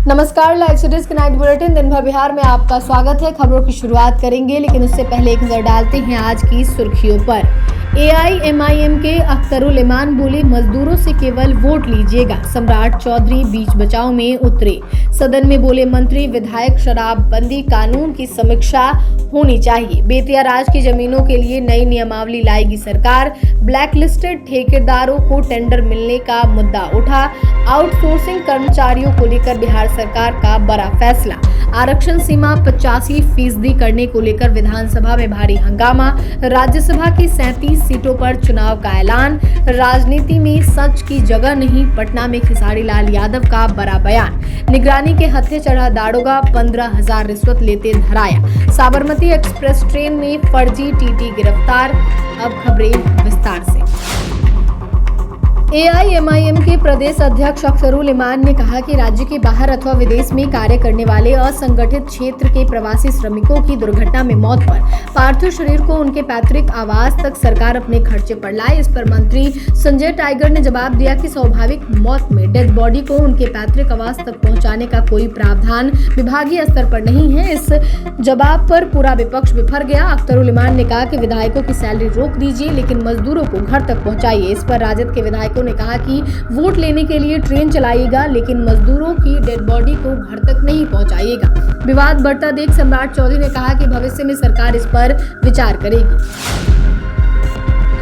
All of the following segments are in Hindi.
नमस्कार, लाइव सिटीज के नाइट बुलेटिन दिन भर बिहार में आपका स्वागत है। खबरों की शुरुआत करेंगे, लेकिन उससे पहले एक नजर डालते हैं आज की सुर्खियों पर। AIMIM के अख्तरुल इमान बोले, मजदूरों से केवल वोट लीजिएगा। सम्राट चौधरी बीच बचाव में उतरे। सदन में बोले मंत्री विधायक, शराबबंदी कानून की समीक्षा होनी चाहिए। बेतिया राज की जमीनों के लिए नई नियमावली लाएगी सरकार। ब्लैकलिस्टेड ठेकेदारों को टेंडर मिलने का मुद्दा उठा। आउटसोर्सिंग कर्मचारियों को लेकर बिहार सरकार का बड़ा फैसला। आरक्षण सीमा 85% करने को लेकर विधानसभा में भारी हंगामा। राज्यसभा की 37 सीटों पर चुनाव का ऐलान। राजनीति में सच की जगह नहीं, पटना में खेसारी लाल यादव का बड़ा बयान। निगरानी के हत्थे चढ़ा दारोगा, 15,000 रिश्वत लेते धराया। साबरमती एक्सप्रेस ट्रेन में फर्जी टीटी गिरफ्तार। अब खबरें विस्तार से। AIMIM के प्रदेश अध्यक्ष अख्तरुल इमान ने कहा कि राज्य के बाहर अथवा विदेश में कार्य करने वाले असंगठित क्षेत्र के प्रवासी श्रमिकों की दुर्घटना में मौत पर पार्थिव शरीर को उनके पैतृक आवास तक सरकार अपने खर्चे पर लाए। इस पर मंत्री संजय टाइगर ने जवाब दिया कि स्वाभाविक मौत में डेड बॉडी को उनके पैतृक आवास तक पहुंचाने का कोई प्रावधान विभागीय स्तर पर नहीं है। इस जवाब पर पूरा विपक्ष बिफर गया। अख्तरुल इमान ने कहा कि विधायकों की सैलरी रोक दीजिए, लेकिन मजदूरों को घर तक पहुंचाइए। इस पर राजद के विधायक ने कहा कि वोट लेने के लिए ट्रेन चलाइएगा, लेकिन मजदूरों की डेड बॉडी को घर तक नहीं पहुंचाइएगा। विवाद बढ़ता देख सम्राट चौधरी ने कहा कि भविष्य में सरकार इस पर विचार करेगी।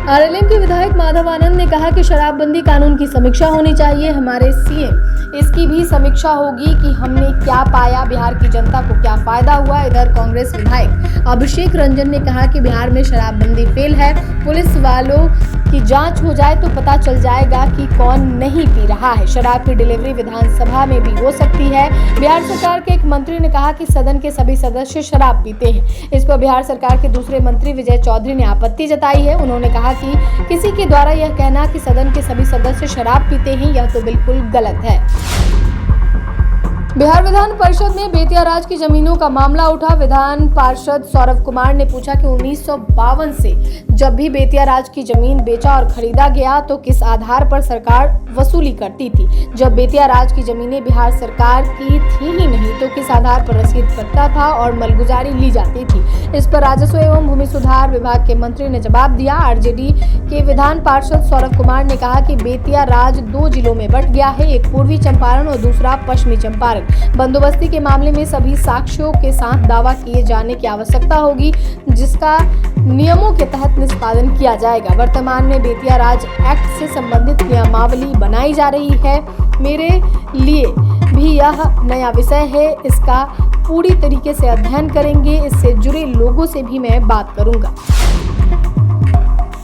RLM के विधायक माधव आनंद ने कहा कि शराबबंदी कानून की समीक्षा होनी चाहिए। हमारे CM इसकी भी समीक्षा होगी कि हमने क्या पाया, बिहार की जनता को क्या फायदा हुआ। इधर कांग्रेस विधायक अभिषेक रंजन ने कहा कि बिहार में शराबबंदी फेल है। पुलिस वालों की जांच हो जाए तो पता चल जाएगा कि कौन नहीं पी रहा है। शराब की डिलीवरी विधानसभा में भी हो सकती है। बिहार सरकार के एक मंत्री ने कहा कि सदन के सभी सदस्य शराब पीते हैं। इस पर बिहार सरकार के दूसरे मंत्री विजय चौधरी ने आपत्ति जताई है। उन्होंने कहा कि किसी के द्वारा यह कहना कि सदन के सभी सदस्य शराब पीते हैं, यह तो बिल्कुल गलत है। बिहार विधान परिषद में बेतिया राज की जमीनों का मामला उठा। विधान पार्षद सौरभ कुमार ने पूछा कि 1952 से जब भी बेतिया राज की जमीन बेचा और खरीदा गया तो किस आधार पर सरकार वसूली करती थी। जब बेतिया राज की जमीनें बिहार सरकार की थी ही नहीं तो किस आधार पर रसीद कटता था और मलगुजारी ली जाती थी। इस पर राजस्व एवं भूमि सुधार विभाग के मंत्री ने जवाब दिया। RJD के विधान पार्षद सौरभ कुमार ने कहा कि बेतिया राज 2 जिलों में बंट गया है, एक पूर्वी चंपारण और दूसरा पश्चिमी चंपारण। बंदोबस्ती के मामले में सभी साक्ष्यों के साथ दावा किए जाने की आवश्यकता होगी, जिसका नियमों के तहत निष्पादन किया जाएगा। वर्तमान में बेतिया राज एक्ट से संबंधित नियमावली बनाई जा रही है। मेरे लिए भी यह नया विषय है, इसका पूरी तरीके से अध्ययन करेंगे। इससे जुड़े लोगों से भी मैं बात करूंगा।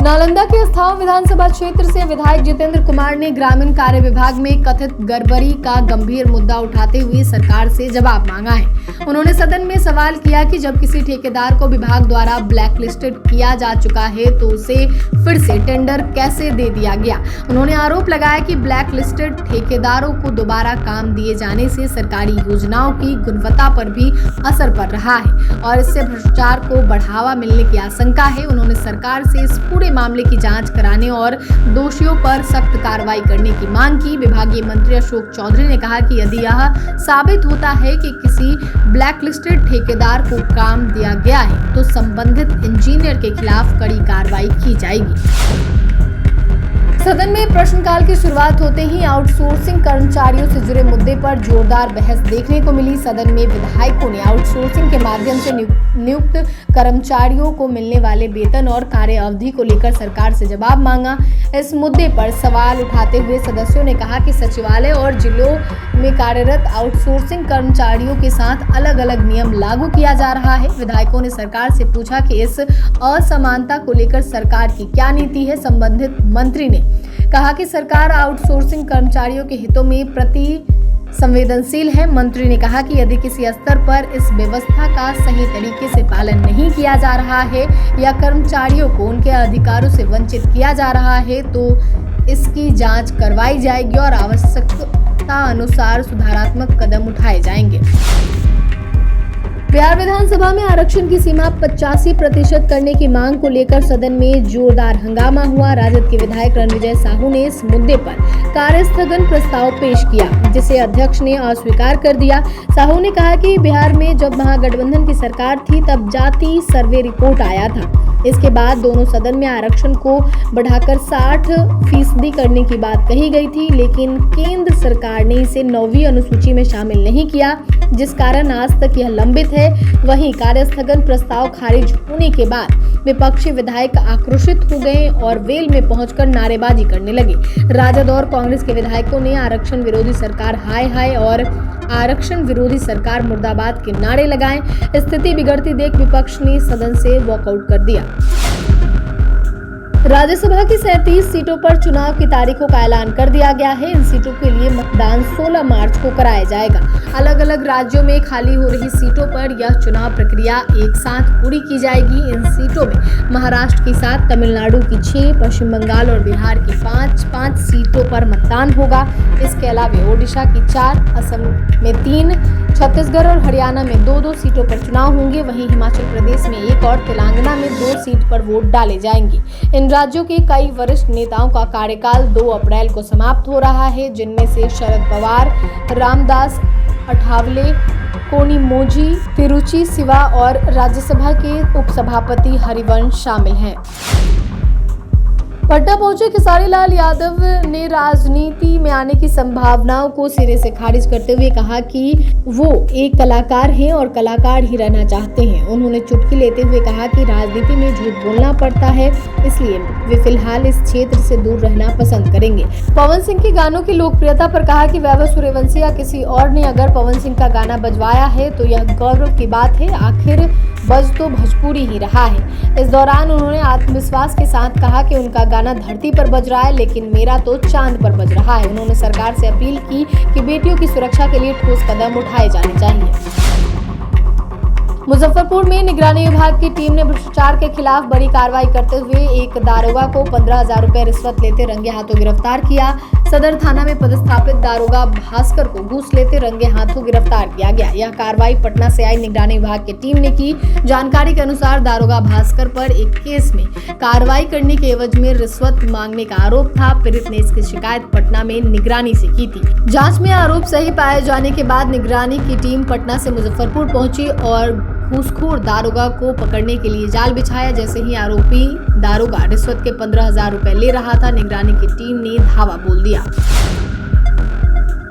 नालंदा के अस्थावा विधानसभा क्षेत्र से विधायक जितेंद्र कुमार ने ग्रामीण कार्य विभाग में कथित गड़बड़ी का गंभीर मुद्दा उठाते हुए सरकार से जवाब मांगा है। उन्होंने सदन में सवाल किया कि जब किसी ठेकेदार को विभाग द्वारा ब्लैकलिस्टेड किया जा चुका है तो उसे फिर से टेंडर कैसे दे दिया गया। उन्होंने आरोप लगाया कि ब्लैकलिस्टेड ठेकेदारों को दोबारा काम दिए जाने से सरकारी योजनाओं की गुणवत्ता पर भी असर पड़ रहा है और इससे भ्रष्टाचार को बढ़ावा मिलने की आशंका है। उन्होंने सरकार से इस पूरे मामले की जांच कराने और दोषियों पर सख्त कार्रवाई करने की मांग की। विभागीय मंत्री अशोक चौधरी ने कहा कि यदि यह साबित होता है कि किसी ब्लैकलिस्टेड ठेकेदार को काम दिया गया है तो संबंधित इंजीनियर के खिलाफ कड़ी कार्रवाई की जाएगी। सदन में प्रश्नकाल की शुरुआत होते ही आउटसोर्सिंग कर्मचारियों से जुड़े मुद्दे पर जोरदार बहस देखने को मिली। सदन में विधायकों ने आउटसोर्सिंग के माध्यम से नियुक्त कर्मचारियों को मिलने वाले वेतन और कार्य अवधि को लेकर सरकार से जवाब मांगा। इस मुद्दे पर सवाल उठाते हुए सदस्यों ने कहा कि सचिवालय और जिलों में कार्यरत आउटसोर्सिंग कर्मचारियों के साथ अलग अलग नियम लागू किया जा रहा है। विधायकों ने सरकार से पूछा कि इस असमानता को लेकर सरकार की क्या नीति है। संबंधित मंत्री ने कहा कि सरकार आउटसोर्सिंग कर्मचारियों के हितों में प्रति संवेदनशील है। मंत्री ने कहा कि यदि किसी स्तर पर इस व्यवस्था का सही तरीके से पालन नहीं किया जा रहा है या कर्मचारियों को उनके अधिकारों से वंचित किया जा रहा है तो इसकी जांच करवाई जाएगी और आवश्यकता अनुसार सुधारात्मक कदम उठाए जाएंगे। बिहार विधानसभा में आरक्षण की सीमा 85% करने की मांग को लेकर सदन में जोरदार हंगामा हुआ। राजद के विधायक रणविजय साहू ने इस मुद्दे पर कार्यस्थगन प्रस्ताव पेश किया, जिसे अध्यक्ष ने अस्वीकार कर दिया। साहू ने कहा कि बिहार में जब महागठबंधन की सरकार थी तब जाति सर्वे रिपोर्ट आया था। इसके बाद दोनों सदन में आरक्षण को बढ़ाकर 60% करने की बात कही गई थी, लेकिन केंद्र सरकार ने इसे 9वीं अनुसूची में शामिल नहीं किया, जिस कारण आज तक यह लंबित है। वहीं कार्यस्थगन प्रस्ताव खारिज होने के बाद विपक्षी विधायक आक्रोशित हो गए और वेल में पहुंचकर नारेबाजी करने लगे। राजद और कांग्रेस के विधायकों ने आरक्षण विरोधी सरकार हाय हाय और आरक्षण विरोधी सरकार मुर्दाबाद के नारे लगाए। स्थिति बिगड़ती देख विपक्ष ने सदन से वॉकआउट कर दिया। राज्यसभा की 37 सीटों पर चुनाव की तारीखों का ऐलान कर दिया गया है। इन सीटों के लिए मतदान 16 मार्च को कराया जाएगा। अलग अलग राज्यों में खाली हो रही सीटों पर यह चुनाव प्रक्रिया एक साथ पूरी की जाएगी। इन सीटों में महाराष्ट्र की 7, तमिलनाडु की 6, पश्चिम बंगाल और बिहार की 5 सीटों पर मतदान होगा। इसके अलावा ओडिशा की 4, असम में 3, छत्तीसगढ़ और हरियाणा में 2 सीटों पर चुनाव होंगे। वहीं हिमाचल प्रदेश में 1 और तेलंगाना में 2 सीट पर वोट डाले जाएंगे। इन राज्यों के कई वरिष्ठ नेताओं का कार्यकाल 2 अप्रैल को समाप्त हो रहा है, जिनमें से शरद पवार, रामदास अठावले, कोनिमोझी, तिरुचि सिवा और राज्यसभा के उपसभापति हरिवंश शामिल हैं। पटना पहुंचे खेसारी लाल यादव ने राजनीति में आने की संभावनाओं को सिरे से खारिज करते हुए कहा कि वो एक कलाकार हैं और कलाकार ही रहना चाहते हैं। उन्होंने चुटकी लेते हुए कहा कि राजनीति में झूठ बोलना पड़ता है, इसलिए वे फिलहाल इस क्षेत्र से दूर रहना पसंद करेंगे। पवन सिंह के गानों की लोकप्रियता पर कहा कि वैभव सूर्यवंशी या किसी और ने अगर पवन सिंह का गाना बजवाया है तो यह गौरव की बात है, आखिर बज तो भोजपुरी ही रहा है। इस दौरान उन्होंने आत्मविश्वास के साथ कहा कि उनका गाना धरती पर बज रहा है, लेकिन मेरा तो चांद पर बज रहा है। उन्होंने सरकार से अपील की कि बेटियों की सुरक्षा के लिए ठोस कदम उठाए जाने चाहिए। मुजफ्फरपुर में निगरानी विभाग की टीम ने भ्रष्टाचार के खिलाफ बड़ी कार्रवाई करते हुए एक दारोगा को 15,000 रुपए रिश्वत लेते रंगे हाथों गिरफ्तार किया। सदर थाना में पदस्थापित दारोगा भास्कर को घूस लेते रंगे हाथों गिरफ्तार किया गया। यह कार्रवाई पटना से आई निगरानी विभाग की टीम ने की। जानकारी के अनुसार दारोगा भास्कर पर एक केस में कार्रवाई करने के एवज में रिश्वत मांगने का आरोप था। पीड़ित ने इसकी शिकायत पटना में निगरानी से की थी। जांच में आरोप सही पाए जाने के बाद निगरानी की टीम पटना से मुजफ्फरपुर पहुंची और घूसखोर दारोगा को पकड़ने के लिए जाल बिछाया। जैसे ही आरोपी दारोगा रिश्वत के 15,000 रुपए ले रहा था, निगरानी की टीम ने धावा बोल दिया।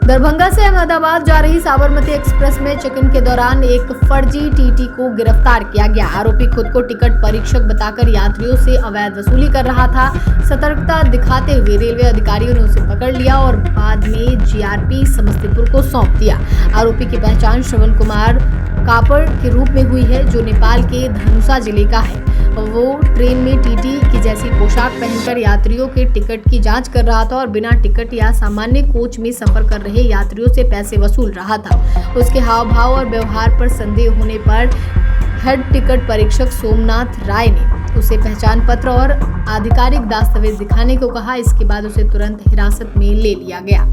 दरभंगा से अहमदाबाद जा रही साबरमती एक्सप्रेस में चेक इन के दौरान एक फर्जी टीटी को गिरफ्तार किया गया। आरोपी खुद को टिकट परीक्षक बताकर यात्रियों से अवैध वसूली कर रहा था। सतर्कता दिखाते हुए रेलवे अधिकारियों ने उसे पकड़ लिया और बाद में जीआरपी समस्तीपुर को सौंप दिया। आरोपी की पहचान श्रवण कुमार कापड़ के रूप में हुई है, जो नेपाल के धनुषा जिले का है। वो ट्रेन में टीटी की जैसी पोशाक पहनकर यात्रियों के टिकट की जांच कर रहा था और बिना टिकट या सामान्य कोच में सफर कर रहे यात्रियों से पैसे वसूल रहा था। उसके हाव भाव और व्यवहार पर संदेह होने पर हेड टिकट परीक्षक सोमनाथ राय ने उसे पहचान पत्र और आधिकारिक दस्तावेज दिखाने को कहा। इसके बाद उसे तुरंत हिरासत में ले लिया गया।